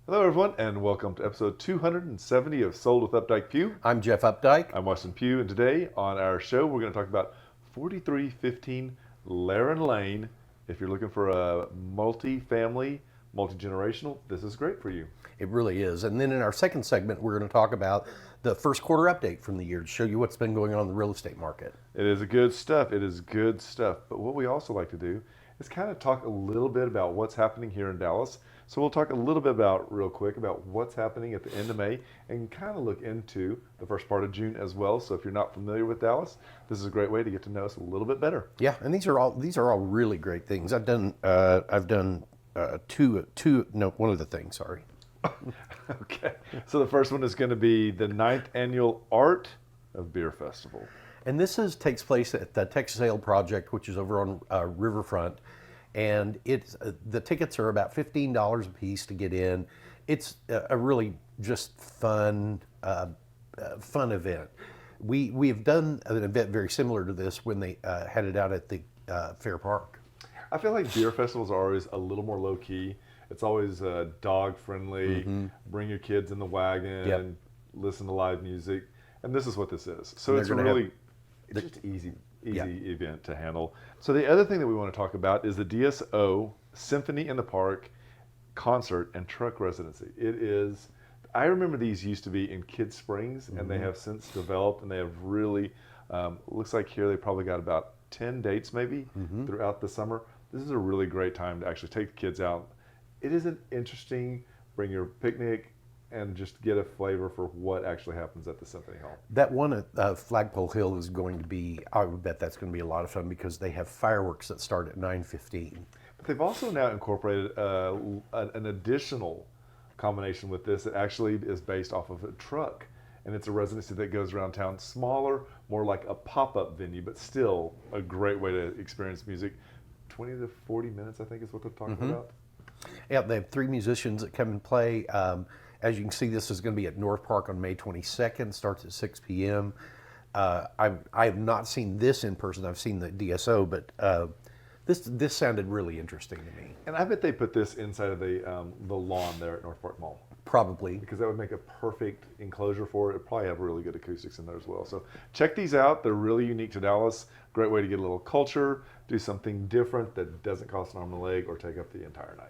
Hello, everyone, and welcome to episode 270 of Sold with Updike Pugh. I'm Jeff Updike. I'm Weston Pugh, and today on our show, we're going to talk about 4315 Laren Lane. If you're looking for a multi-family, multi-generational, this is great for you. It really is. And then in our second segment, we're going to talk about the first quarter update from the year to show you what's been going on in the real estate market. It is good stuff. It is good stuff. But what we also like to do is kind of talk a little bit about what's happening here in Dallas. So we'll talk a little bit real quick about what's happening at the end of May and kind of look into the first part of June as well. So if you're not familiar with Dallas, this is a great way to get to know us a little bit better. Yeah, and these are all really great things. I've done one of the things. Sorry. Okay. So the first one is going to be the 9th annual Art of Beer Festival. And this takes place at the Texas Ale Project, which is over on Riverfront. And the tickets are about $15 a piece to get in. It's a really just fun event. We have done an event very similar to this when they had it out at the Fair Park. I feel like beer festivals are always a little more low key. It's always dog friendly. Mm-hmm. Bring your kids in the wagon. Yep. Listen to live music, and this is what this is. So And it's they're a gonna really it's just easy Yeah. event to handle. So the other thing that we want to talk about is the DSO Symphony in the Park concert and truck residency. It is. I remember these used to be in Kids Springs, and they have since developed, and they have really. Looks like here they probably got about 10 dates maybe throughout the summer. This is a really great time to actually take the kids out. It is an interesting. Bring your picnic and just get a flavor for what actually happens at the Symphony Hall. That one at Flagpole Hill is going to be, I would bet that's going to be a lot of fun because they have fireworks that start at 9:15. But they've also now incorporated an additional combination with this that actually is based off of a truck. And it's a residency that goes around town, smaller, more like a pop-up venue, but still a great way to experience music. 20 to 40 minutes, I think is what they're talking about. Yeah, they have 3 musicians that come and play. As you can see, this is going to be at North Park on May 22nd. Starts at 6 p.m. I have not seen this in person. I've seen the DSO, but this sounded really interesting to me. And I bet they put this inside of the lawn there at North Park Mall. Probably. Because that would make a perfect enclosure for it. It'd probably have really good acoustics in there as well. So check these out. They're really unique to Dallas. Great way to get a little culture, do something different that doesn't cost an arm and a leg or take up the entire night.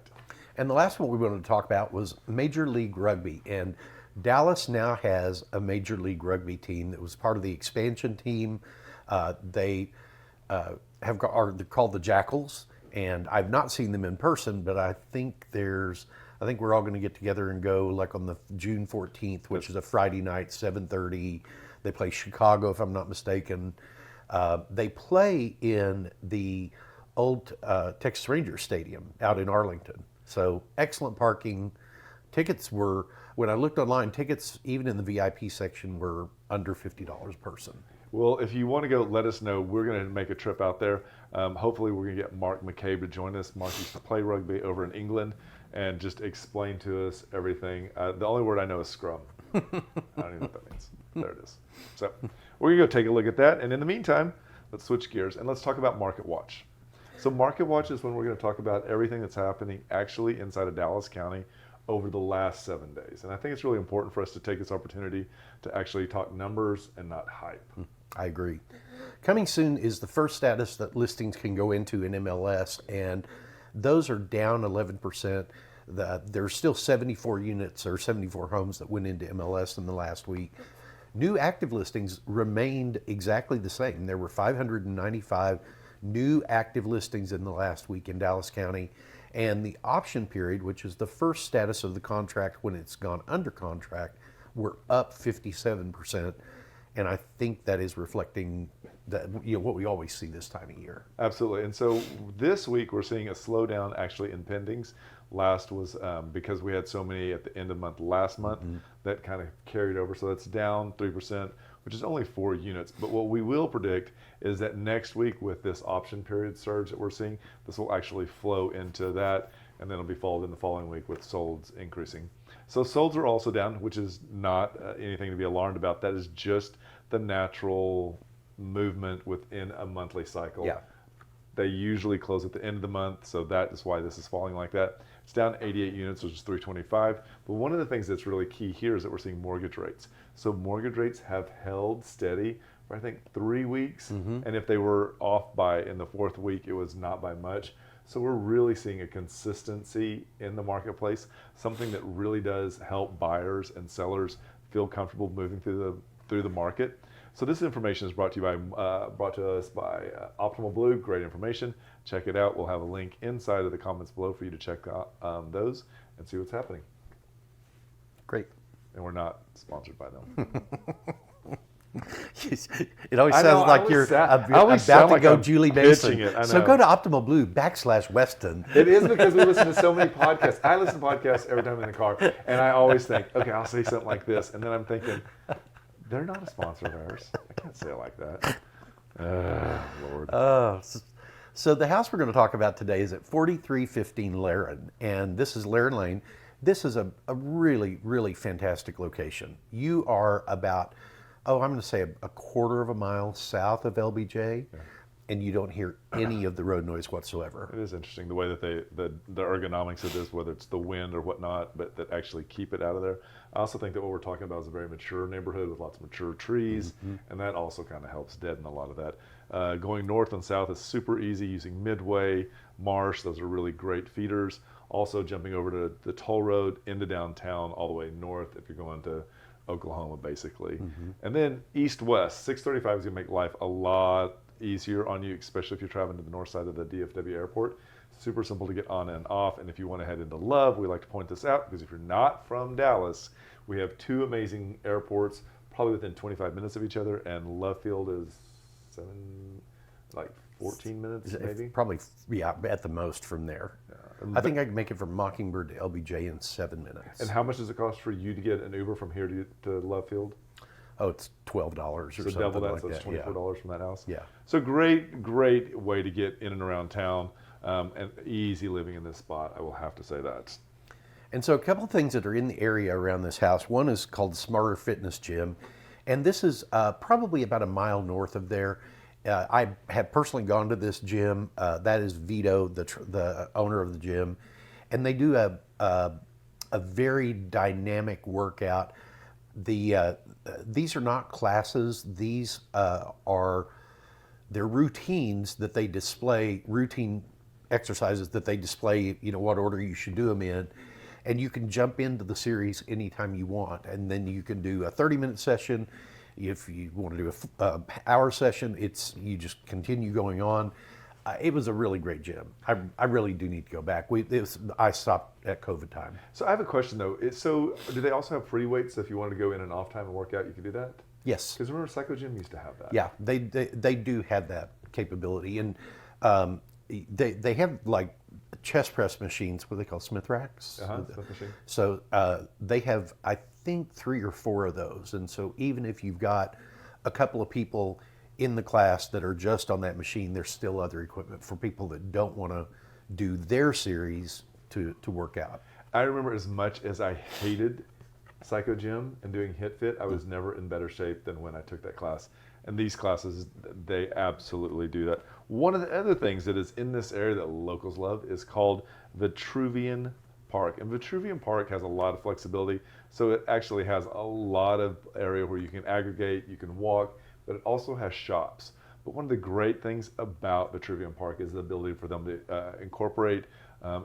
And the last one we wanted to talk about was Major League Rugby. And Dallas now has a Major League Rugby team that was part of the expansion team. They they're called the Jackals. And I've not seen them in person, but I think we're all going to get together and go like on the June 14th, which is a Friday night, 7:30. They play Chicago, if I'm not mistaken. They play in the old Texas Rangers Stadium out in Arlington. So excellent parking. Tickets were, when I looked online, tickets even in the VIP section were under $50 a person. Well, if you want to go, let us know. We're going to make a trip out there. Hopefully, we're going to get Mark McCabe to join us. Mark used to play rugby over in England and just explain to us everything. The only word I know is scrum. I don't even know what that means. There it is. So we're going to go take a look at that. And in the meantime, let's switch gears and let's talk about Market Watch. So Market Watch is when we're going to talk about everything that's happening actually inside of Dallas County over the last 7 days. And I think it's really important for us to take this opportunity to actually talk numbers and not hype. I agree. Coming soon is the first status that listings can go into in MLS, and those are down 11%. There's still 74 units or 74 homes that went into MLS in the last week. New active listings remained exactly the same. There were 595 new active listings in the last week in Dallas County, and the option period, which is the first status of the contract when it's gone under contract, were up 57%. And I think that is reflecting that, what we always see this time of year. Absolutely. And so this week we're seeing a slowdown actually in pendings. Last was because we had so many at the end of month last month that kind of carried over. So that's down 3%, which is only 4 units. But what we will predict is that next week with this option period surge that we're seeing, this will actually flow into that, and then it'll be followed in the following week with solds increasing. So solds are also down, which is not anything to be alarmed about. That is just the natural movement within a monthly cycle. Yeah. They usually close at the end of the month, so that is why this is falling like that. It's down 88 units, which is 325. But one of the things that's really key here is that we're seeing mortgage rates. So mortgage rates have held steady for I think 3 weeks, and if they were off by in the fourth week, it was not by much. So we're really seeing a consistency in the marketplace, something that really does help buyers and sellers feel comfortable moving through the market. So this information is brought to us by Optimal Blue. Great information. Check it out. We'll have a link inside of the comments below for you to check out those and see what's happening. Great. And we're not sponsored by them. It always I sounds know, like you're I always about sound to like go I'm Julie pitching Mason. it, I So know. go to Optimal Blue /Weston. It is because we listen to so many podcasts. I listen to podcasts every time I'm in the car, and I always think, okay, I'll say something like this, and then I'm thinking, they're not a sponsor of ours. I can't say it like that. Lord. So the house we're going to talk about today is at 4315 Laren, and this is Laren Lane. This is a really, really fantastic location. You are about, I'm going to say a quarter of a mile south of LBJ, and you don't hear any of the road noise whatsoever. It is interesting the way that the ergonomics of this, whether it's the wind or whatnot, but that actually keep it out of there. I also think that what we're talking about is a very mature neighborhood with lots of mature trees, and that also kind of helps deaden a lot of that. Going north and south is super easy using Midway, Marsh. Those are really great feeders. Also jumping over to the toll road into downtown all the way north if you're going to Oklahoma, basically. And then east-west, 635 is going to make life a lot easier on you, especially if you're traveling to the north side of the DFW airport. Super simple to get on and off. And if you want to head into Love, we like to point this out because if you're not from Dallas, we have two amazing airports, probably within 25 minutes of each other, and Love Field is 14 minutes maybe? Probably, yeah, at the most from there. I think I can make it from Mockingbird to LBJ in 7 minutes. And how much does it cost for you to get an Uber from here to Love Field? Oh, it's $12 or So something double that, like so it's that. $24 from that house? Yeah. So great way to get in and around town, and easy living in this spot, I will have to say that. And so a couple of things that are in the area around this house. One is called Smarter Fitness Gym, and this is probably about a mile north of there. I have personally gone to this gym. That is Vito, the owner of the gym, and they do a very dynamic workout. These are not classes. These they're routines that they display, routine exercises that they display. You know what order you should do them in, and you can jump into the series anytime you want, and then you can do a 30-minute session. If you want to do a hour session, you just continue going on. It was a really great gym. I really do need to go back. I stopped at COVID time. So I have a question though. So do they also have free weights? So if you wanted to go in and off time and work out, you could do that? Yes. Because remember, Psycho Gym used to have that. Yeah, they do have that capability, and they have like chest press machines, what they call Smith racks. Smith machine. So they have, I think, 3 or 4 of those, and so even if you've got a couple of people in the class that are just on that machine, there's still other equipment for people that don't want to do their series to work out. I remember as much as I hated Psycho Gym and doing Hit Fit, I was never in better shape than when I took that class. And these classes, they absolutely do that. One of the other things that is in this area that locals love is called Vitruvian Park. And Vitruvian Park has a lot of flexibility. So it actually has a lot of area where you can aggregate, you can walk, but it also has shops. But one of the great things about Vitruvian Park is the ability for them to incorporate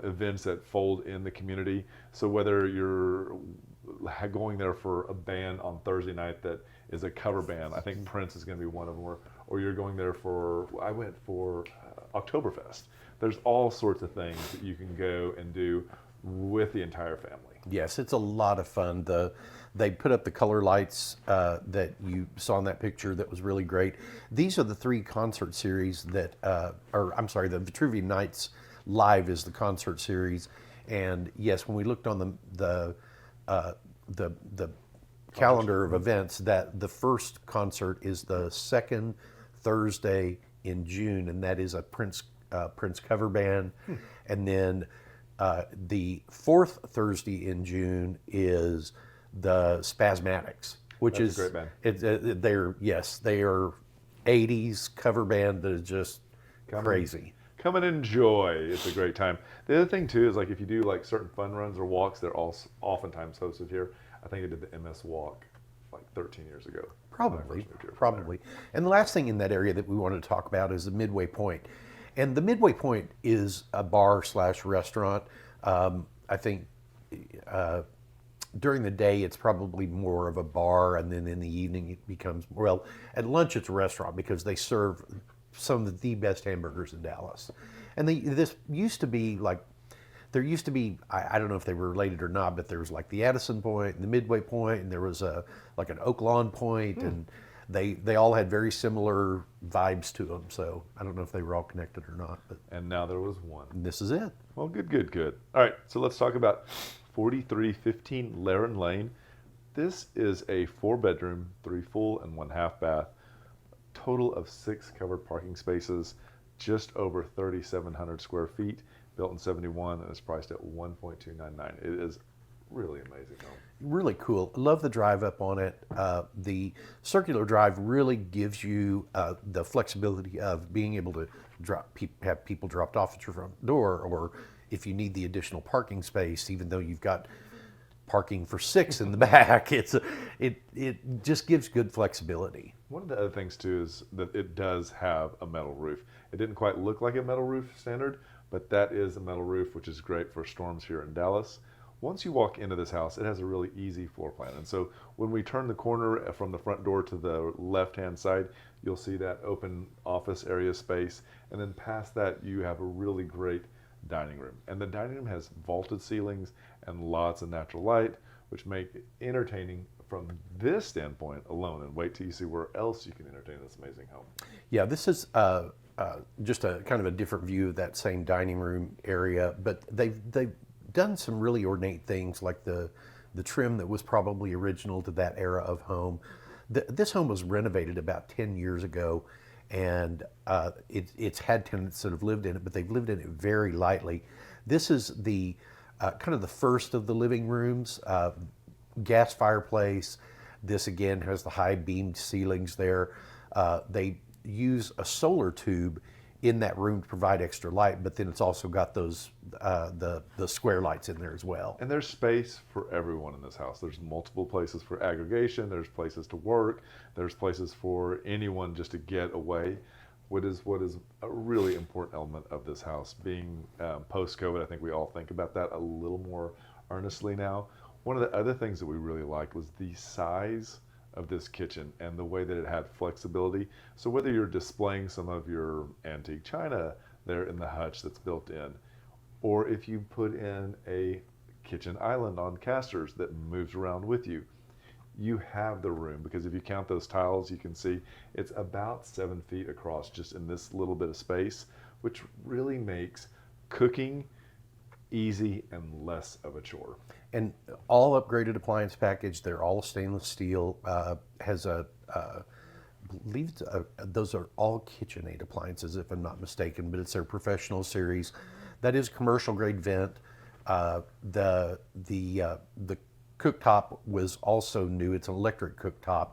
events that fold in the community. So whether you're going there for a band on Thursday night that is a cover band, I think Prince is going to be one of them, or you're going there I went for Oktoberfest. There's all sorts of things that you can go and do with the entire family. Yes, it's a lot of fun. They put up the color lights that you saw in that picture that was really great. These are the 3 concert series that, the Vitruvian Nights Live is the concert series. And yes, when we looked on the calendar of events, that the first concert is the 2nd Thursday in June, and that is a Prince cover band. And then the 4th Thursday in June is the Spasmatics, which That's is a great band. They are 80s cover band that is just crazy. come and enjoy. It's a great time. The other thing too is like if you do like certain fun runs or walks, they're all oftentimes hosted here. I think I did the MS Walk like 13 years ago. when I Probably, first moved here from there. probably. And the last thing in that area that we wanted to talk about is the Midway Point. And the Midway Point is a bar slash restaurant. I think during the day it's probably more of a bar, and then in the evening it becomes, well, at lunch it's a restaurant because they serve some of the best hamburgers in Dallas. And this used to be like, there used to be, I don't know if they were related or not, but there was like the Addison Point and the Midway Point, and there was a like an Oak Lawn Point, and they all had very similar vibes to them. So I don't know if they were all connected or not, but And now there was one. this is it. Well, good. All right, so let's talk about 4315 Laren Lane. This is a 4-bedroom, 3 full and 1 half bath, total of 6 covered parking spaces, just over 3,700 square feet, built in 71, and is priced at 1.299. It is really amazing home. Really cool. Love the drive up on it. The circular drive really gives you the flexibility of being able to have people dropped off at your front door, or if you need the additional parking space, even though you've got parking for 6 in the back, it just gives good flexibility. One of the other things too is that it does have a metal roof. It didn't quite look like a metal roof standard, but that is a metal roof, which is great for storms here in Dallas. Once you walk into this house, it has a really easy floor plan. And so when we turn the corner from the front door to the left-hand side, you'll see that open office area space. And then past that, you have a really great dining room. And the dining room has vaulted ceilings and lots of natural light, which make it entertaining from this standpoint alone. And wait till you see where else you can entertain this amazing home. Yeah, this is just a kind of a different view of that same dining room area, but they've done some really ornate things, like the trim that was probably original to that era of home. This home was renovated about 10 years ago, and it's had tenants that have lived in it, but they've lived in it very lightly. This is the kind of the first of the living rooms, gas fireplace. This again has the high beamed ceilings there. They use a solar tube in that room to provide extra light, but then it's also got those the square lights in there as well. And there's space for everyone in this house. There's multiple places for aggregation. There's places to work. There's places for anyone just to get away. What is a really important element of this house, being post-COVID, I think we all think about that a little more earnestly now. One of the other things that we really liked was the size of this kitchen and the way that it had flexibility. So whether you're displaying some of your antique china there in the hutch that's built in, or if you put in a kitchen island on casters that moves around with you, you have the room, because if you count those tiles, you can see it's about 7 feet across just in this little bit of space, which really makes cooking easy and less of a chore. And all upgraded appliance package. They're all stainless steel. Has believe those are all KitchenAid appliances, if I'm not mistaken, but it's their professional series. That is commercial grade vent. The cooktop was also new. It's an electric cooktop.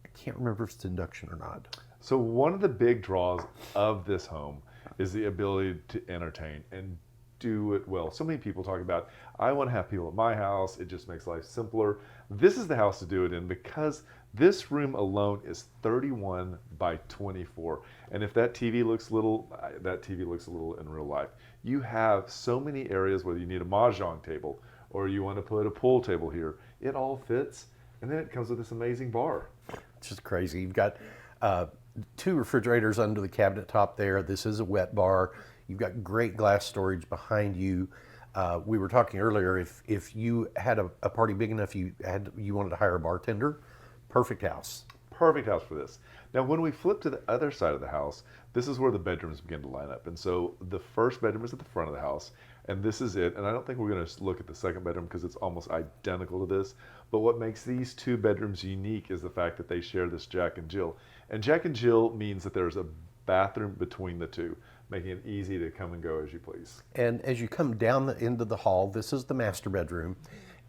I can't remember if it's induction or not. So one of the big draws of this home is the ability to entertain and do it well. So many people talk about, I want to have people at my house. It just makes life simpler. This is the house to do it in, because this room alone is 31 by 24. And if that TV looks little, that TV looks a little in real life. You have so many areas, whether you need a mahjong table or you want to put a pool table here, it all fits. And then it comes with this amazing bar. It's just crazy. You've got 2 refrigerators under the cabinet top there. This is a wet bar. You've got great glass storage behind you. We were talking earlier, if you had a party big enough, you wanted to hire a bartender, perfect house. Perfect house for this. Now, when we flip to the other side of the house, this is where the bedrooms begin to line up. And so the first bedroom is at the front of the house, and this is it. And I don't think we're going to look at the second bedroom because it's almost identical to this. But what makes these 2 bedrooms unique is the fact that they share this Jack and Jill. And Jack and Jill means that there's a bathroom between the 2, making it easy to come and go as you please. And as you come down the end of the hall, this is the master bedroom.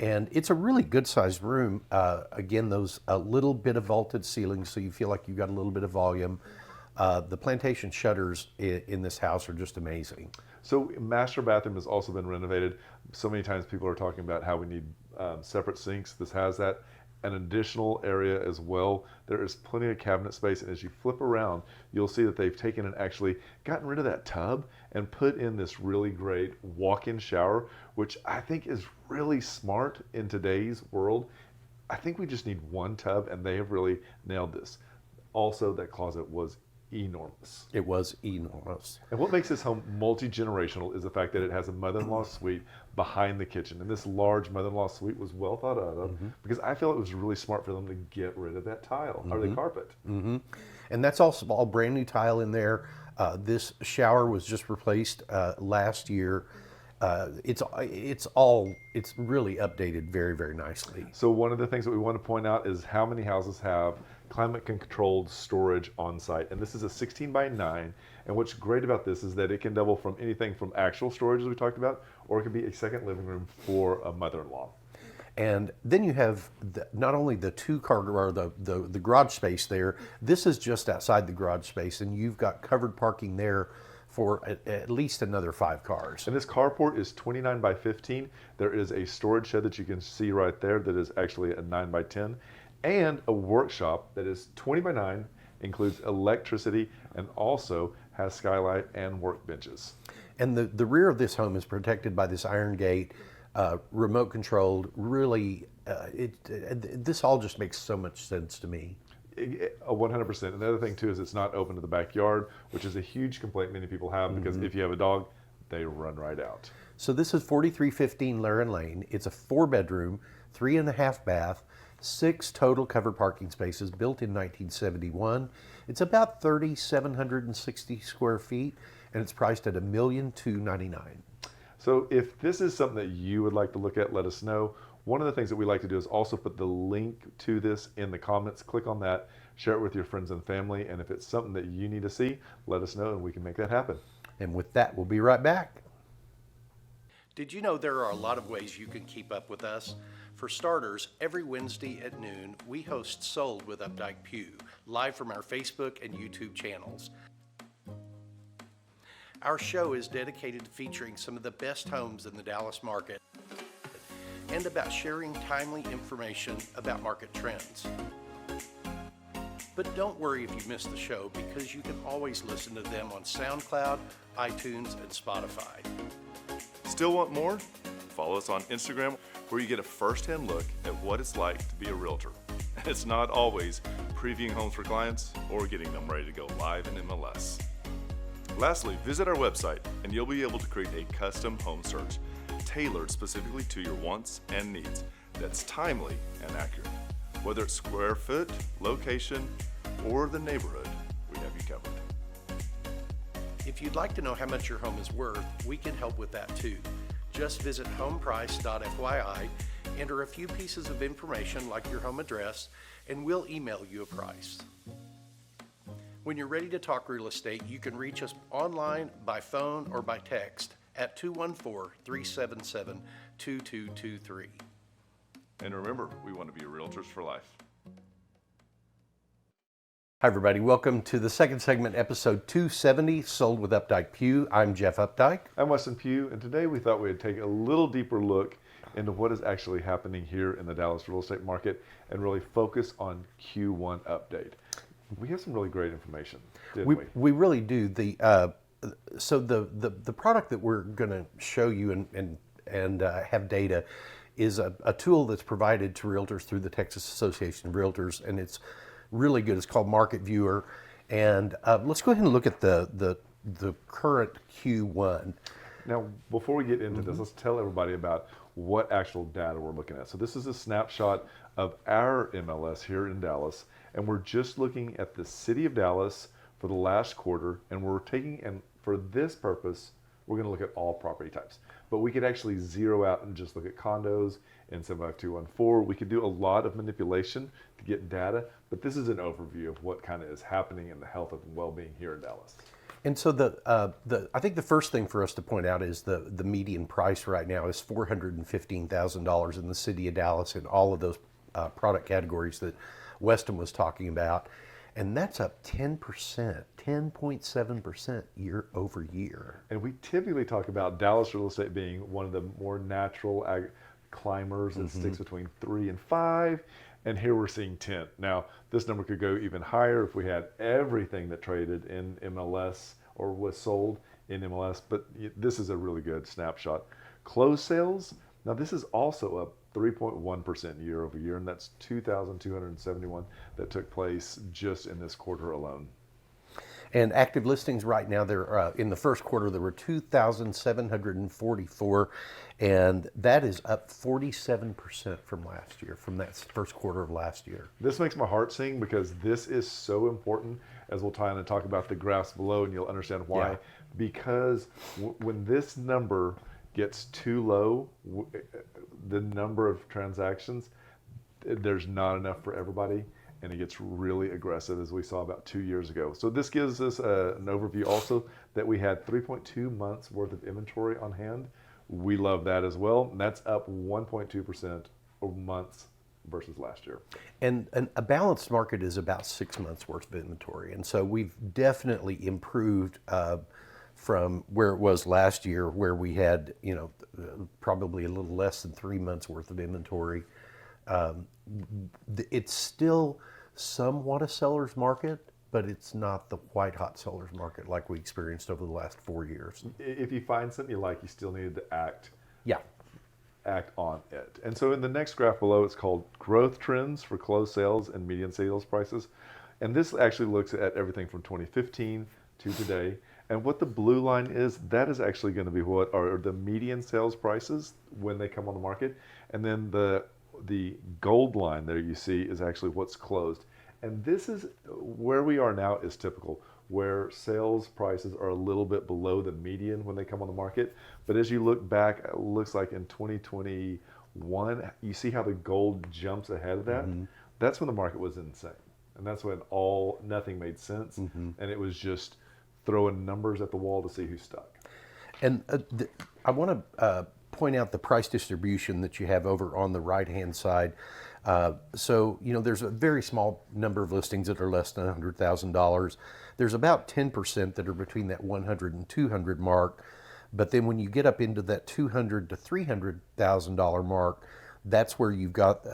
And it's a really good sized room. Again, those a little bit of vaulted ceilings, so you feel like you've got a little bit of volume. The plantation shutters in this house are just amazing. So master bathroom has also been renovated. So many times people are talking about how we need separate sinks. This has that. An additional area as well. There is plenty of cabinet space, and as you flip around, you'll see that they've taken and actually gotten rid of that tub and put in this really great walk-in shower, which I think is really smart in today's world. I think we just need one tub, and they have really nailed this. Also, that closet was enormous. It was enormous. And what makes this home multi-generational is the fact that it has a mother-in-law suite behind the kitchen. And this large mother-in-law suite was well thought out of because I feel it was really smart for them to get rid of that tile or the carpet. And that's also all brand new tile in there. This shower was just replaced last year. It's really updated very, very nicely. So one of the things that we want to point out is how many houses have climate controlled storage on site. And this is a 16 by 9. And what's great about this is that it can double from anything from actual storage as we talked about, or it can be a second living room for a mother-in-law. And then you have not only the two-car or the garage space there. This is just outside the garage space, and you've got covered parking there for at least another 5 cars. And this carport is 29 by 15. There is a storage shed that you can see right there that is actually a 9 by 10, and a workshop that is 20 by 9, includes electricity, and also has skylight and workbenches. And the rear of this home is protected by this iron gate, remote controlled. Really, this all just makes so much sense to me. 100%. Another thing too is it's not open to the backyard, which is a huge complaint many people have because if you have a dog, they run right out. So this is 4315 Laren Lane. It's a 4-bedroom, 3.5 bath, 6 total covered parking spaces, built in 1971. It's about 3,760 square feet, and it's priced at $1,299,000. So if this is something that you would like to look at, let us know. One of the things that we like to do is also put the link to this in the comments. Click on that, share it with your friends and family, and if it's something that you need to see, let us know and we can make that happen. And with that, we'll be right back. Did you know there are a lot of ways you can keep up with us? For starters, every Wednesday at noon, we host Sold with Updike Pugh, live from our Facebook and YouTube channels. Our show is dedicated to featuring some of the best homes in the Dallas market and about sharing timely information about market trends. But don't worry if you miss the show, because you can always listen to them on SoundCloud, iTunes, and Spotify. Still want more? Follow us on Instagram, where you get a first-hand look at what it's like to be a realtor. It's not always previewing homes for clients or getting them ready to go live in MLS. Lastly, visit our website and you'll be able to create a custom home search tailored specifically to your wants and needs that's timely and accurate. Whether it's square foot, location, or the neighborhood, we have you covered. If you'd like to know how much your home is worth, we can help with that too. Just visit homeprice.fyi, enter a few pieces of information like your home address, and we'll email you a price. When you're ready to talk real estate, you can reach us online, by phone, or by text at 214-377-2223. And remember, we want to be realtors for life. Hi everybody, welcome to the second segment, episode 270, Sold with Updike Pugh. I'm Jeff Updike. I'm Weston Pugh, and today we thought we'd take a little deeper look into what is actually happening here in the Dallas real estate market and really focus on Q1 update. We have some really great information, didn't we? We really do. So the product that we're going to show you and have data is a tool that's provided to realtors through the Texas Association of Realtors, and it's really good. It's called Market Viewer, and let's go ahead and look at the current Q1. Now, before we get into this, let's tell everybody about what actual data we're looking at. So this is a snapshot of our MLS here in Dallas, and we're just looking at the city of Dallas for the last quarter, and we're taking, and for this purpose, we're going to look at all property types. But we could actually zero out and just look at condos in 75214. We could do a lot of manipulation to get data, but this is an overview of what kind of is happening in the health and well-being here in Dallas. And so I think the first thing for us to point out is the median price right now is $415,000 in the city of Dallas in all of those product categories that Weston was talking about. And that's up 10%, 10.7% year over year. And we typically talk about Dallas real estate being one of the more natural climbers that sticks between 3 and 5. And here we're seeing 10. Now, this number could go even higher if we had everything that traded in MLS or was sold in MLS, but this is a really good snapshot. Closed sales, now this is also up 3.1% year over year, and that's 2,271 that took place just in this quarter alone. And active listings right now, they're in the first quarter, there were 2,744, and that is up 47% from last year, from that first quarter of last year. This makes my heart sing because this is so important, as we'll tie in and talk about the graphs below, and you'll understand why. Yeah. Because when this number gets too low, the number of transactions, there's not enough for everybody, and it gets really aggressive, as we saw about 2 years ago. So this gives us an overview also that we had 3.2 months worth of inventory on hand. We love that as well. And that's up 1.2% of months versus last year. And a balanced market is about 6 months worth of inventory. And so we've definitely improved from where it was last year, where we had, probably a little less than 3 months worth of inventory. It's still somewhat a seller's market, but it's not the white hot seller's market like we experienced over the last 4 years. If you find something you like, you still need to act on it. And so in the next graph below, it's called growth trends for closed sales and median sales prices. And this actually looks at everything from 2015 to today. And what the blue line is, that is actually going to be what are the median sales prices when they come on the market. And then the gold line there you see is actually what's closed. And this is where we are now is typical, where sales prices are a little bit below the median when they come on the market. But as you look back, it looks like in 2021, you see how the gold jumps ahead of that? That's when the market was insane. And that's when nothing made sense. And it was just throwing numbers at the wall to see who stuck. And I want to point out the price distribution that you have over on the right-hand side. So, there's a very small number of listings that are less than $100,000. There's about 10% that are between that 100 and 200 mark. But then when you get up into that $200,000 to $300,000 mark, that's where you've got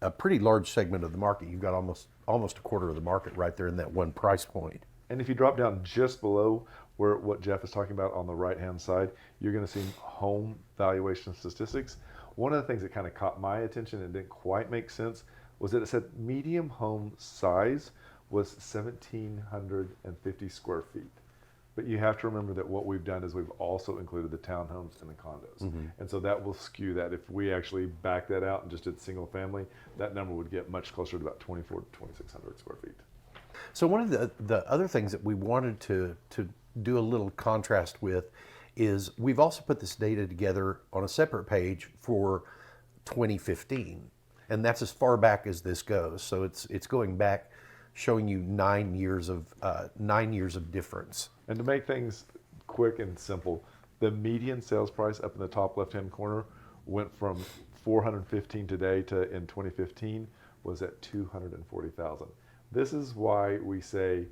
a pretty large segment of the market. You've got almost a quarter of the market right there in that one price point. And if you drop down just below what Jeff is talking about on the right-hand side, you're going to see home valuation statistics. One of the things that kind of caught my attention and didn't quite make sense was that it said medium home size was 1,750 square feet. But you have to remember that what we've done is we've also included the townhomes and the condos. And so that will skew that. If we actually back that out and just did single family, that number would get much closer to about 2,400 to 2,600 square feet. So one of the other things that we wanted to do a little contrast with is we've also put this data together on a separate page for 2015, and that's as far back as this goes. So it's going back, showing you 9 years of difference. And to make things quick and simple, the median sales price up in the top left-hand corner went from 415 today to in 2015 was at 240,000. This is why we say,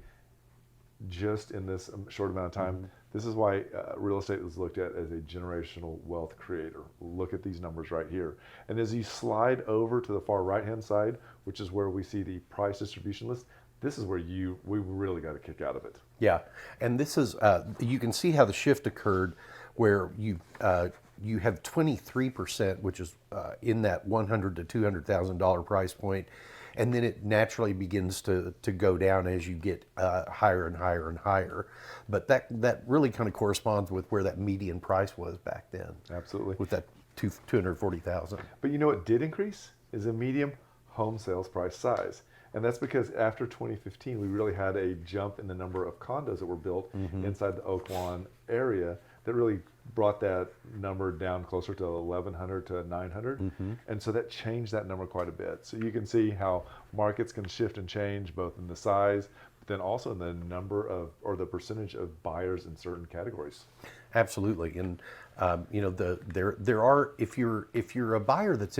just in this short amount of time, this is why real estate was looked at as a generational wealth creator. Look at these numbers right here. And as you slide over to the far right-hand side, which is where we see the price distribution list, this is where we really got a kick out of it. Yeah, and this is, you can see how the shift occurred where you have 23%, which is in that $100,000 to $200,000 price point. And then it naturally begins to go down as you get higher and higher and higher. But that really kind of corresponds with where that median price was back then. Absolutely. With that 240,000. But you know what did increase is a medium home sales price size. And that's because after 2015, we really had a jump in the number of condos that were built inside the Oakland area that really brought that number down closer to 1,100 to 900. And so that changed that number quite a bit. So you can see how markets can shift and change both in the size, but then also in the number of, or the percentage of buyers in certain categories. Absolutely. And, there are, if you're a buyer that's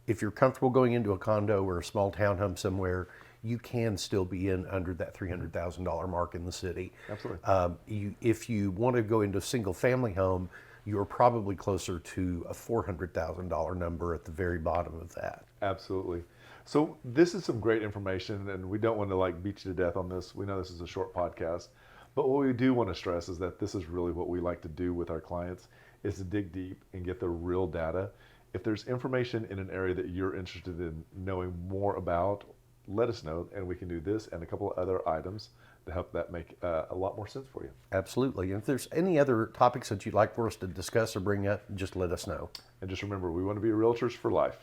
if you're comfortable going into a condo or a small townhome somewhere, you can still be in under that $300,000 mark in the city. Absolutely. If you want to go into a single family home, you're probably closer to a $400,000 number at the very bottom of that. Absolutely. So this is some great information, and we don't want to like beat you to death on this. We know this is a short podcast, but what we do want to stress is that this is really what we like to do with our clients, is to dig deep and get the real data. If there's information in an area that you're interested in knowing more about, let us know, and we can do this and a couple of other items to help that make a lot more sense for you. Absolutely. And if there's any other topics that you'd like for us to discuss or bring up, just let us know. And just remember, we want to be realtors for life.